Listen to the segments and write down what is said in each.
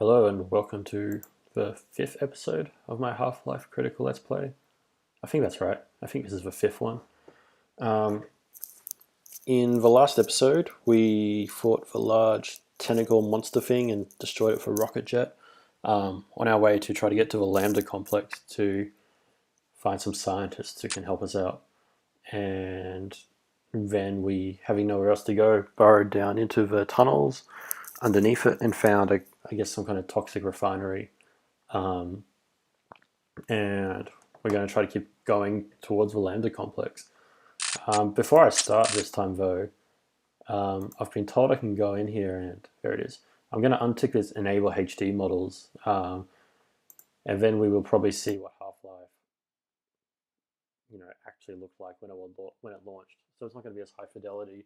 Hello and welcome to the fifth episode of my Half-Life Critical Let's Play. I think that's right. I think this is the fifth one. Um, in the last episode, we fought the large tentacle monster thing and destroyed it for rocket jet. On our way to try to get to the Lambda complex to find some scientists who can help us out. And then we, having nowhere else to go, burrowed down into the tunnels underneath it and found, I guess, some kind of toxic refinery. Um, and we're going to try to keep going towards the Lambda complex. Before I start this time, though, I've been told I can go in here, and there it is. I'm going to untick this Enable HD models, and then we will probably see what Half-Life, actually looked like when it launched. So it's not going to be as high fidelity,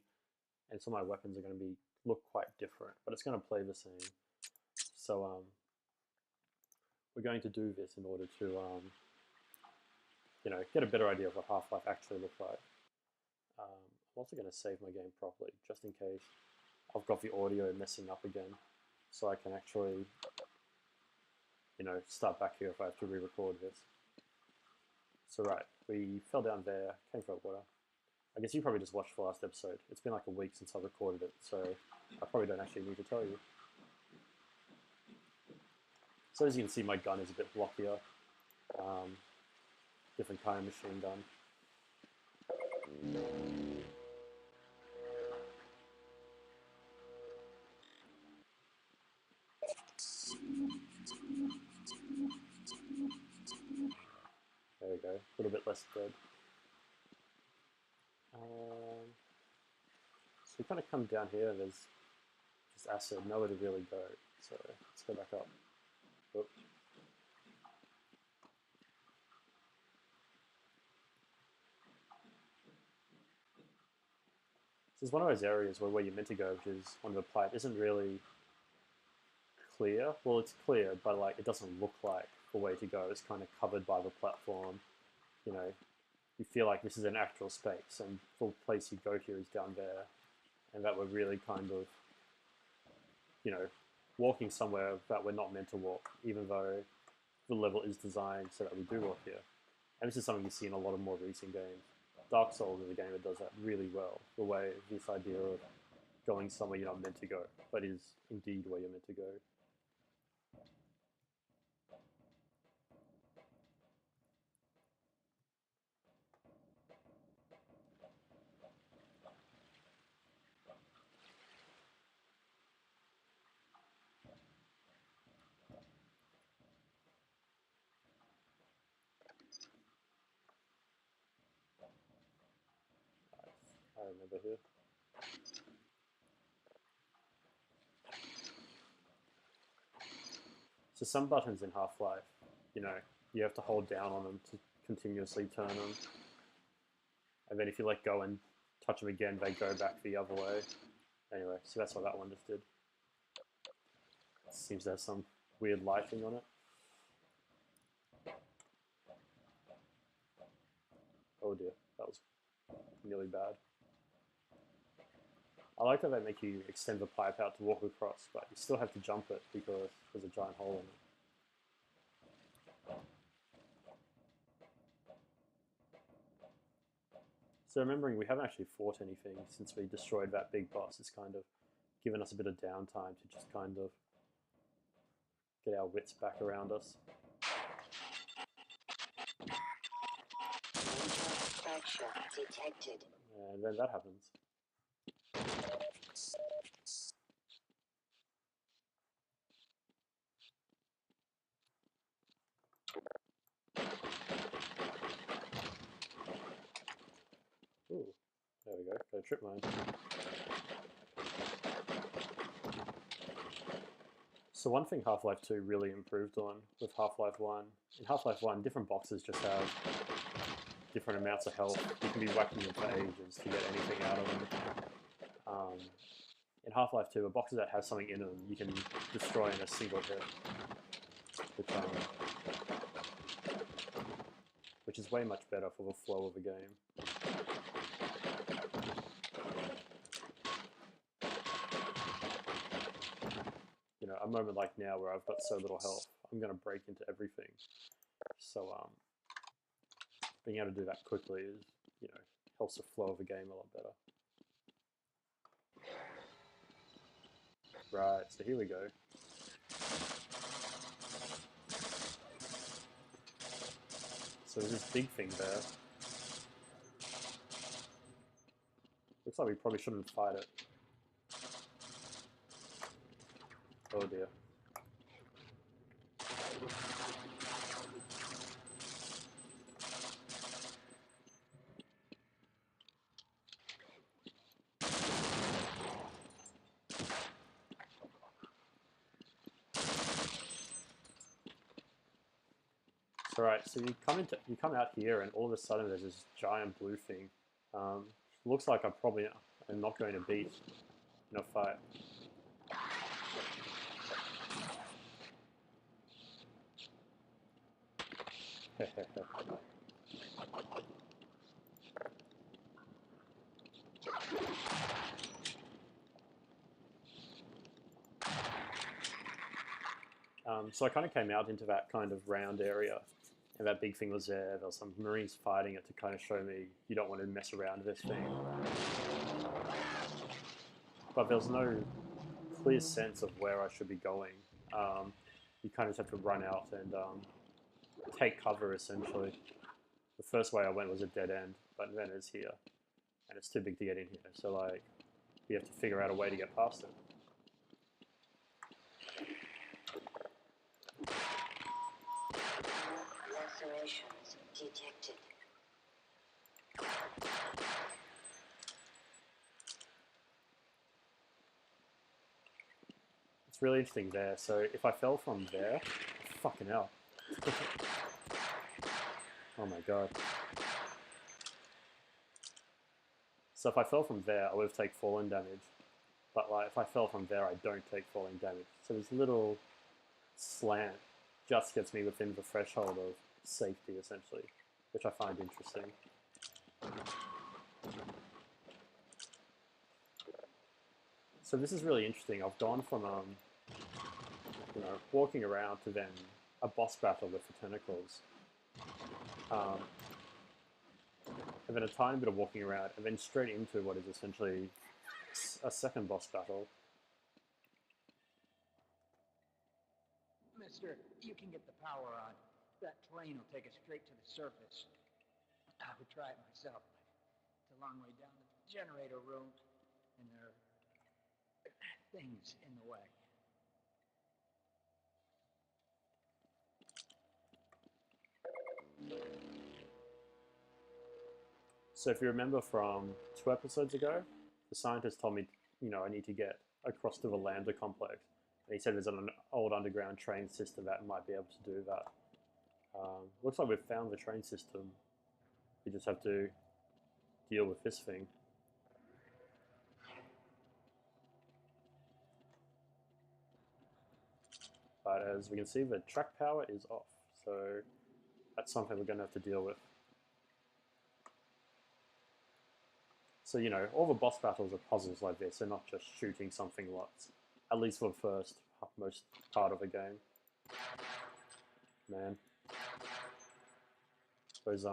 and some of my weapons are going to look quite different, but it's going to play the same. So we're going to do this in order to get a better idea of what Half-Life actually looked like. I'm also going to save my game properly, just in case I've got the audio messing up again, so I can actually, start back here if I have to re-record this. So right, we fell down there, came for water. I guess you probably just watched the last episode. It's been like a week since I recorded it, so I probably don't actually need to tell you. So as you can see, my gun is a bit blockier. Different kind of machine gun. There we go, a little bit less dead. So we kind of come down here, there's just acid, nowhere to really go. So let's go back up. Oops. This is one of those areas where you're meant to go, which is on the pipe, isn't really clear. Well, it's clear, but like it doesn't look like the way to go. It's kind of covered by the platform. You feel like this is an actual space, and the place you go here is down there, and that we're really kind of, walking somewhere that we're not meant to walk, even though the level is designed so that we do walk here. And this is something you see in a lot of more recent games. Dark Souls is a game that does that really well. The way this idea of going somewhere you're not meant to go, but is indeed where you're meant to go. I remember here. So some buttons in Half-Life, you have to hold down on them to continuously turn them. And then if you let go and touch them again, they go back the other way. Anyway, so that's what that one just did. It seems to have some weird lighting on it. Oh dear, that was nearly bad. I like that they make you extend the pipe out to walk across, but you still have to jump it because there's a giant hole in it. So remembering we haven't actually fought anything since we destroyed that big boss, it's kind of given us a bit of downtime to just kind of get our wits back around us. Detected. And then that happens. Ooh, there we go. Got a trip mine. So one thing Half-Life 2 really improved on with Half-Life 1, in Half-Life 1, different boxes just have different amounts of health. You can be whacking them for ages to get anything out of them. In Half-Life 2, a box that has something in them you can destroy in a single hit, which is way much better for the flow of the game. a moment like now where I've got so little health, I'm going to break into everything. So being able to do that quickly is, helps the flow of the game a lot better. Right, so here we go. So there's this big thing there. Looks like we probably shouldn't fight it. Oh dear. Alright, so you come out here and all of a sudden there's this giant blue thing. Looks like I probably am not going to beat in a fight. So I kind of came out into that kind of round area, and that big thing was there. There was some Marines fighting it to kind of show me you don't want to mess around with this thing. But there was no clear sense of where I should be going. You kind of just have to run out and take cover, essentially. The first way I went was a dead end, but then it's here, and it's too big to get in here. So, like, we have to figure out a way to get past it. Lacerations detected. It's really interesting there. So if I fell from there, fucking hell. Oh my god. So if I fell from there, I would have taken falling damage. But like, if I fell from there, I don't take falling damage. So this little slant just gets me within the threshold of safety, essentially, which I find interesting. So this is really interesting. I've gone from walking around to then a boss battle with the tentacles, and then a tiny bit of walking around, and then straight into what is essentially a second boss battle. Mister, you can get the power on. That plane will take us straight to the surface. I would try it myself, but it's a long way down to the generator room, and there are things in the way. So if you remember from 2 episodes ago, the scientist told me, I need to get across to the Lambda complex. And he said there's an old underground train system that might be able to do that. Looks like we've found the train system. We just have to deal with this thing. But as we can see, the track power is off. So that's something we're going to have to deal with. So, all the boss battles are puzzles like this. They're not just shooting something lots. At least for the first, most part of the game. Man. Those,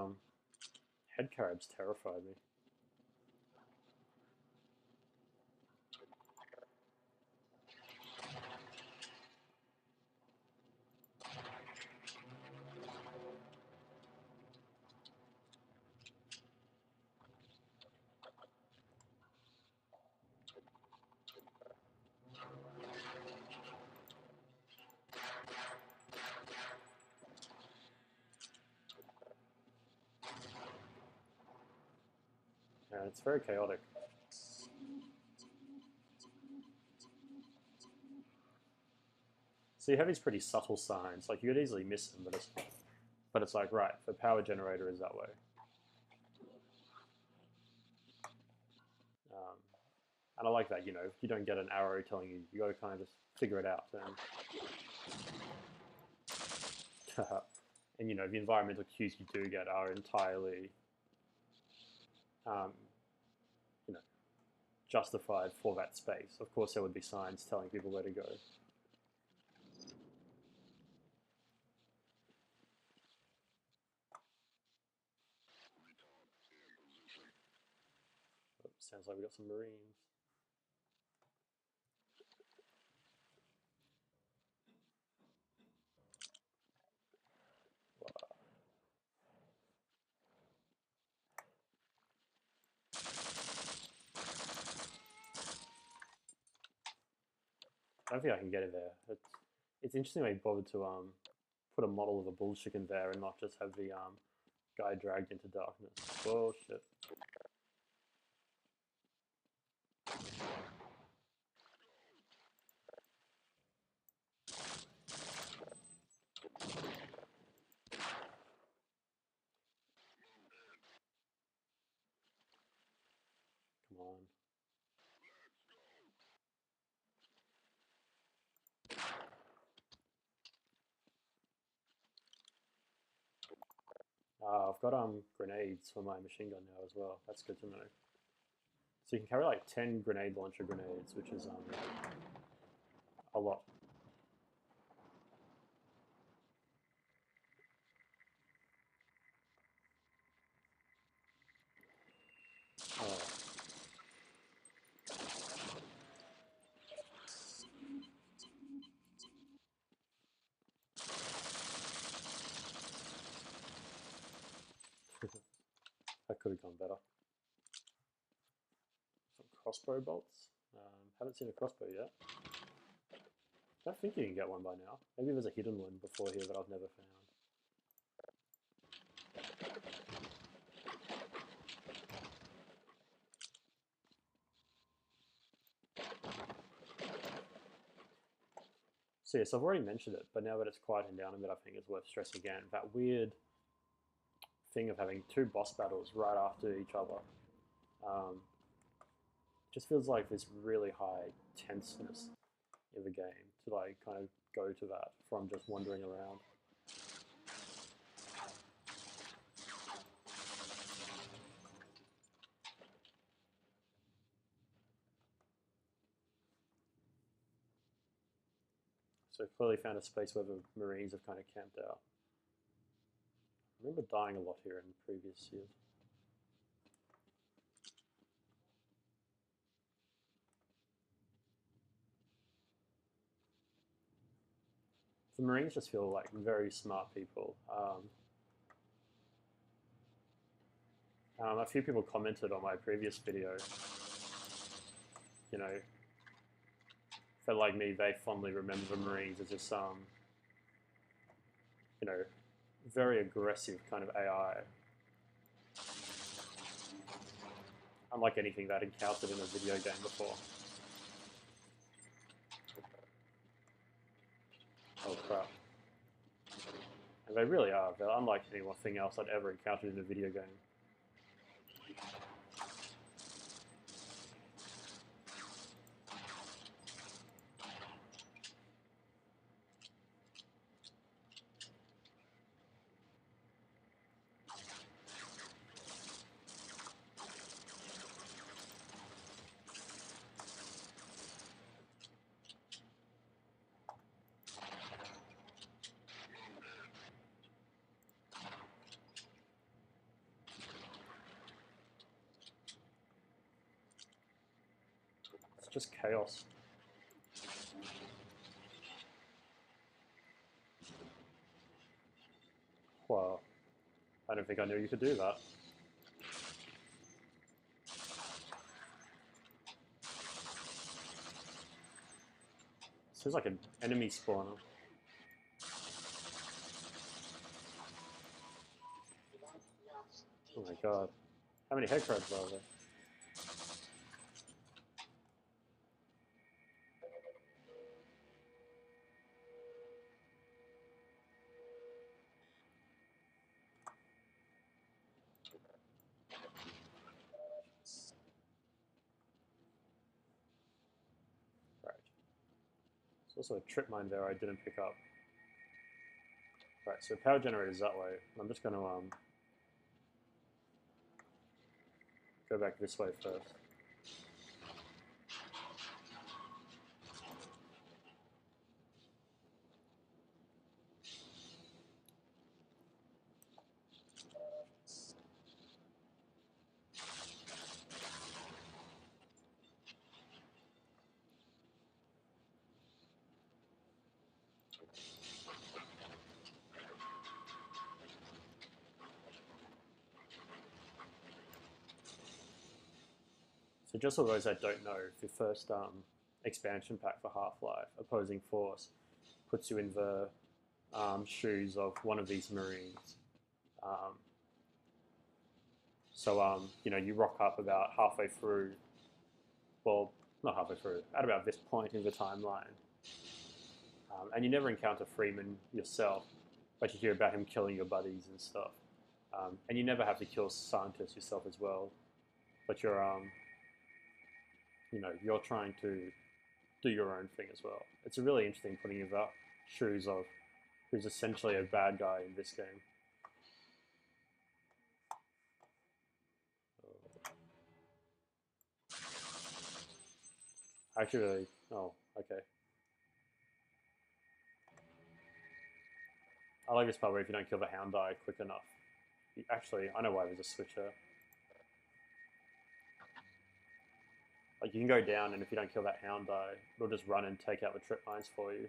head carabs terrified me. And it's very chaotic. So you have these pretty subtle signs. Like, you could easily miss them, but it's like, right, the power generator is that way. And I like that, you don't get an arrow telling you. You got to kind of just figure it out. And the environmental cues you do get are entirely, justified for that space. Of course, there would be signs telling people where to go. Sounds like we got some Marines. Wow. I don't think I can get it there. It's interesting they bothered to put a model of a bull chicken there and not just have the guy dragged into darkness. Bullshit. Come on. I've got grenades for my machine gun now as well. That's good to know. So you can carry like 10 grenade launcher grenades, which is a lot. Oh. That could have gone better. Some crossbow bolts. Haven't seen a crossbow yet. I think you can get one by now. Maybe there's a hidden one before here that I've never found. So yes, I've already mentioned it, but now that it's quieting down a bit, I think it's worth stressing again. That weird thing of having two boss battles right after each other. Just feels like this really high tenseness in the game to like kind of go to that from just wandering around. So clearly found a space where the Marines have kind of camped out. I remember dying a lot here in previous years. The Marines just feel like very smart people. A few people commented on my previous video, you know, felt like me, they fondly remember the Marines as just you know, very aggressive kind of AI. Unlike anything they'd encountered in a video game before. Oh crap. And they really are. They're unlike anything else I'd ever encountered in a video game. It's just chaos. Wow. I don't think I knew you could do that. Seems like an enemy spawner. Oh my god. How many head crabs are there? Right. There's also a trip mine there I didn't pick up. Right, so power generator's that way. I'm just going to go back this way first. So just for those that don't know, the first expansion pack for Half-Life, Opposing Force, puts you in the shoes of one of these Marines. You rock up about halfway through, well, not halfway through, at about this point in the timeline. And you never encounter Freeman yourself, but you hear about him killing your buddies and stuff. And you never have to kill scientists yourself as well, but you're trying to do your own thing as well. It's a really interesting putting in the shoes of who's essentially a bad guy in this game. Actually, oh, okay. I like this part where if you don't kill the hound eye quick enough, actually, I know why there's a switch here. Like, you can go down, and if you don't kill that hound eye, it'll just run and take out the trip mines for you.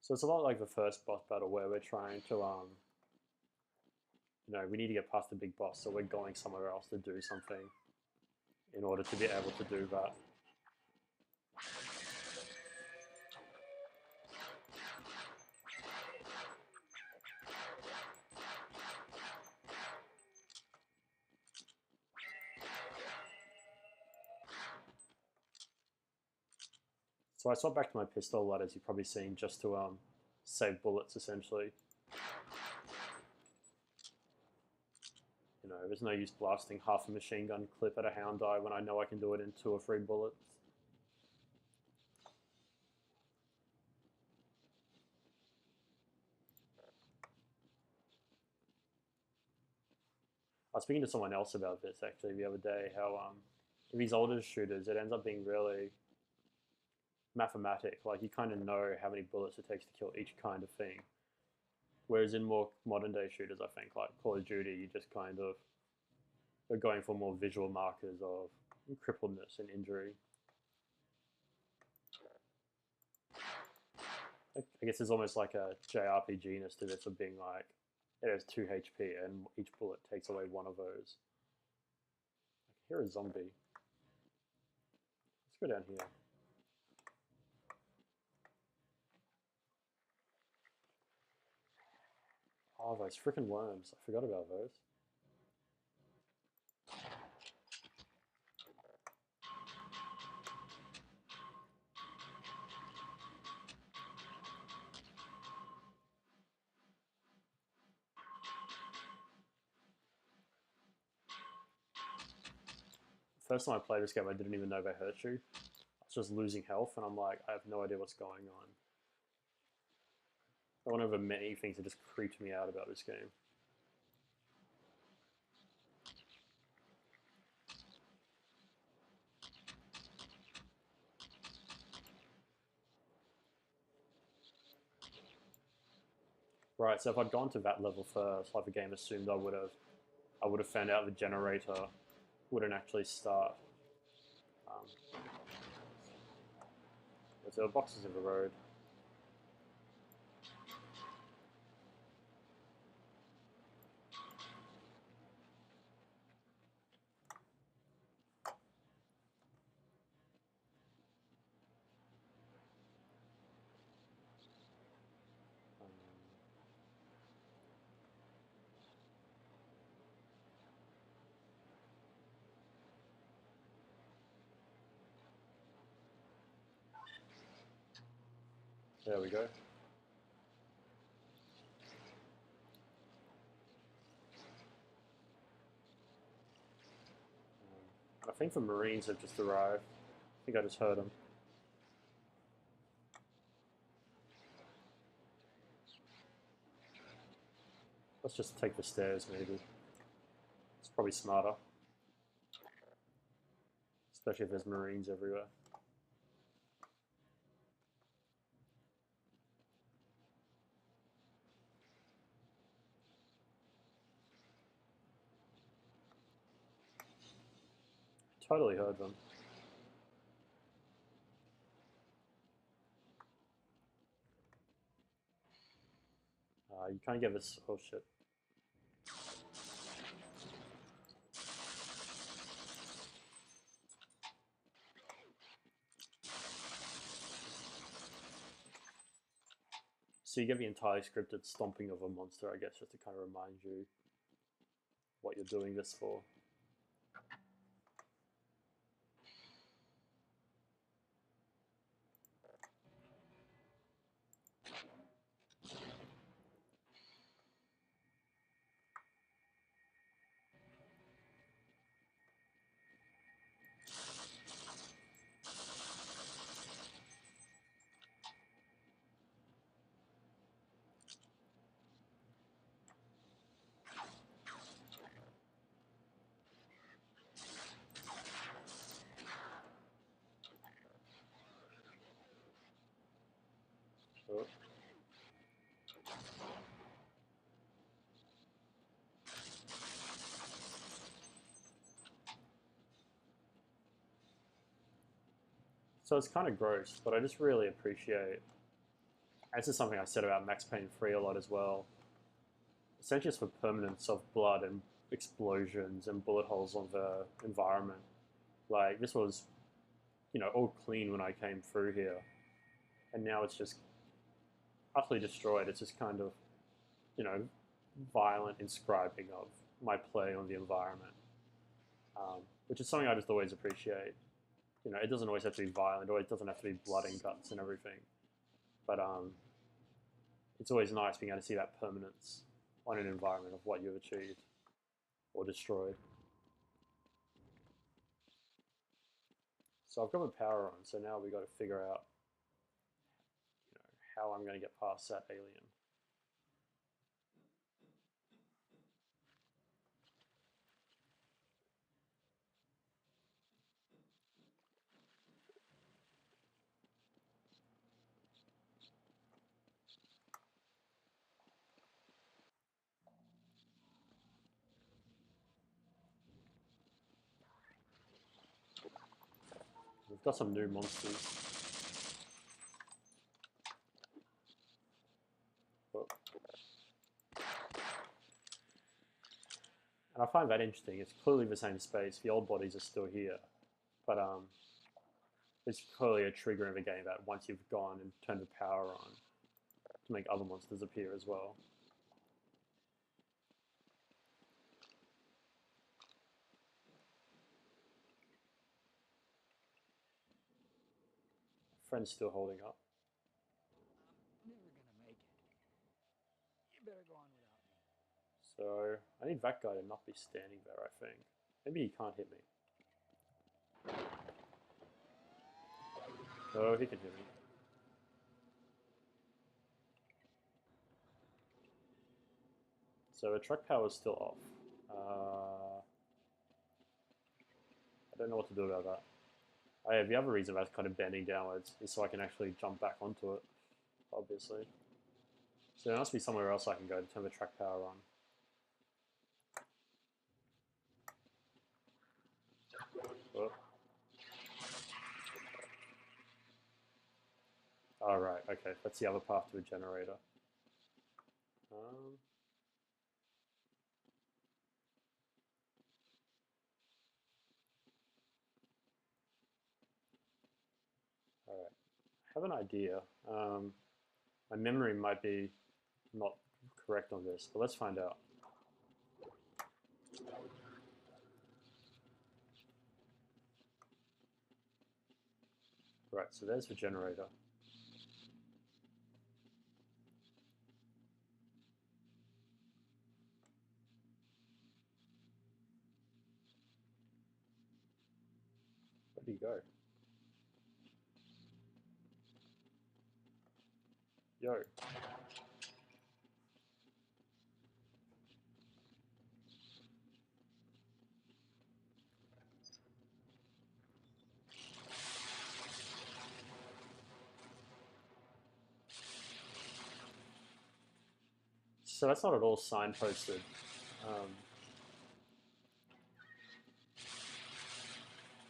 So it's a lot like the first boss battle where we're trying to, we need to get past the big boss, so we're going somewhere else to do something in order to be able to do that. So I swapped back to my pistol a lot, as you've probably seen, just to save bullets, essentially. There's no use blasting half a machine gun clip at a hound eye when I know I can do it in 2 or 3 bullets. I was speaking to someone else about this actually the other day, how in these older shooters it ends up being really mathematic. Like, you kind of know how many bullets it takes to kill each kind of thing. Whereas in more modern day shooters, I think, like Call of Duty, you just kind of are going for more visual markers of crippledness and injury. I guess there's almost like a JRPG-ness to this, of being like, it has 2 HP and each bullet takes away 1 of those. I can hear a zombie. Let's go down here. Oh, those freaking worms. I forgot about those. First time I played this game, I didn't even know they hurt you. I was just losing health, and I'm like, I have no idea what's going on. One of the many things that just creeped me out about this game. Right, so if I'd gone to that level first, like the game assumed I would have found out the generator wouldn't actually start. There were boxes in the road. There we go. I think the Marines have just arrived. I think I just heard them. Let's just take the stairs, maybe. It's probably smarter. Especially if there's Marines everywhere. totally heard them. You can't give us... Oh, shit. So you get the entirely scripted stomping of a monster, I guess, just to kind of remind you what you're doing this for. Oh. So it's kind of gross, but I just really appreciate... This is something I said about Max Payne 3 a lot as well. Essentially just for permanence of blood and explosions and bullet holes on the environment. Like, this was, you know, all clean when I came through here. And now it's just utterly destroyed. It's just kind of, you know, violent inscribing of my play on the environment. Which is something I just always appreciate. You know, it doesn't always have to be violent, or it doesn't have to be blood and guts and everything. But it's always nice being able to see that permanence on an environment of what you've achieved or destroyed. So I've got my power on, so now we've got to figure out, you know, how I'm going to get past that alien. We've got some new monsters. Oh. And I find that interesting. It's clearly the same space. The old bodies are still here. But it's clearly a trigger in the game that once you've gone and turned the power on to make other monsters appear as well. Friend's still holding up. I'm never gonna make it. You better go on without me. So I need that guy to not be standing there, I think. Maybe he can't hit me. Oh, he can hit me. So the truck power is still off. I don't know what to do about that. Oh yeah, the other reason that's kind of bending downwards is so I can actually jump back onto it, obviously. So there must be somewhere else I can go to turn the track power on. Oh. Oh, right, okay, that's the other path to a generator. Alright, I have an idea. My memory might be not correct on this, but let's find out. Right, so there's the generator. Where did he go? Yo. So that's not at all signposted.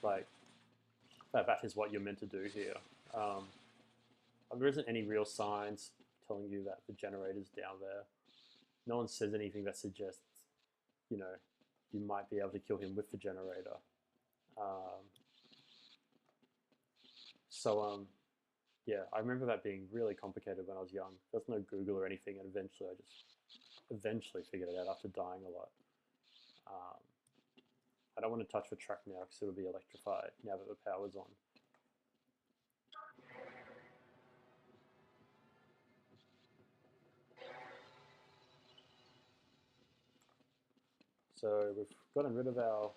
like that is what you're meant to do here. There isn't any real signs telling you that the generator's down there. No one says anything that suggests, you know, you might be able to kill him with the generator. Yeah, I remember that being really complicated when I was young. There's no Google or anything, and eventually I just figured it out after dying a lot. I don't want to touch the track now because it'll be electrified now that the power's on. So we've gotten rid of our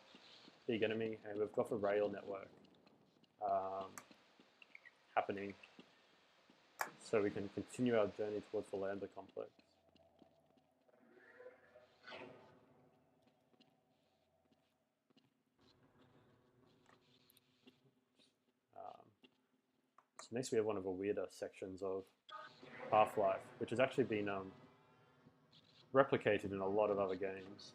big enemy, and we've got the rail network happening, so we can continue our journey towards the Lambda complex. So next we have one of the weirder sections of Half-Life, which has actually been replicated in a lot of other games.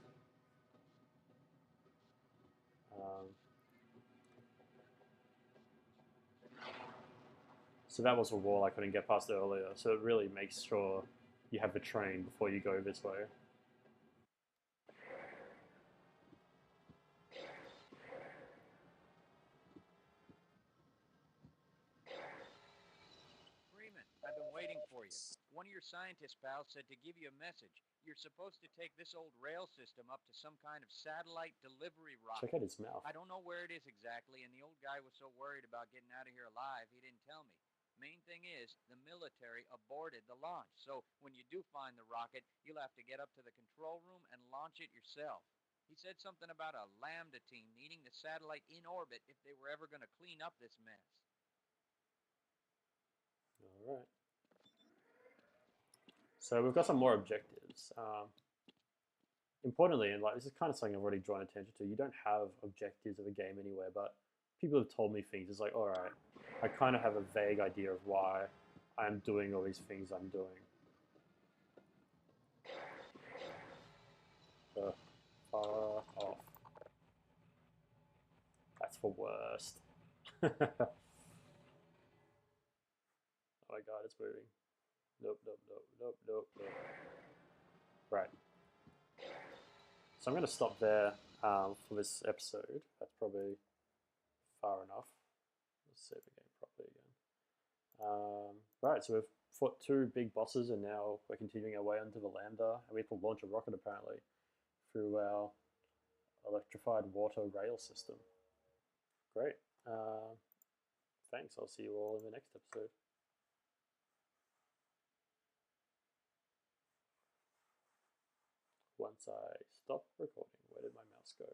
So that was a wall I couldn't get past earlier. So it really makes sure you have the train before you go this way. Freeman, I've been waiting for you. One of your scientist pals said to give you a message. You're supposed to take this old rail system up to some kind of satellite delivery rocket. Check out his mouth. I don't know where it is exactly, and the old guy was so worried about getting out of here alive, he didn't tell me. Main thing is, the military aborted the launch, so when you do find the rocket, you'll have to get up to the control room and launch it yourself. He said something about a Lambda team needing the satellite in orbit if they were ever going to clean up this mess. All right. So we've got some more objectives. Importantly, and like this is kind of something I've already drawn attention to, you don't have objectives of a game anywhere, but people have told me things. It's like, all right, I kind of have a vague idea of why I'm doing all these things I'm doing. Far off. That's the worst. Oh my god, it's moving. Nope, nope, nope, nope, nope, nope. Right. So I'm going to stop there for this episode. That's probably far enough. Let's save the game properly again. Right, so we've fought two big bosses, and now we're continuing our way onto the Lambda, and we have to launch a rocket apparently through our electrified water rail system. Great. Thanks. I'll see you all in the next episode. Once I stop recording, where did my mouse go?